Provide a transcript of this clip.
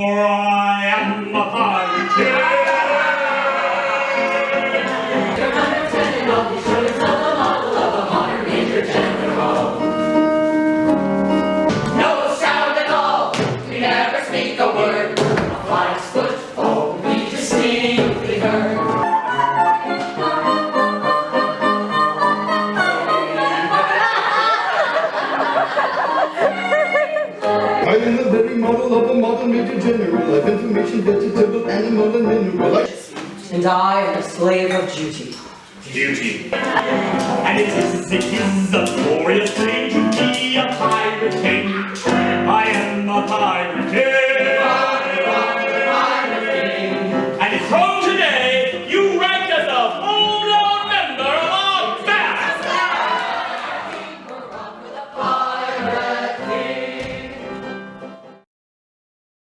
For I am a pirate. No sound at all, we never speak a word. A fly's footfall we distinctly heard. I am the very model of a modern major general of information, vegetable, animal, and mineral. And I am a slave of duty. Duty. And it is a glorious thing to be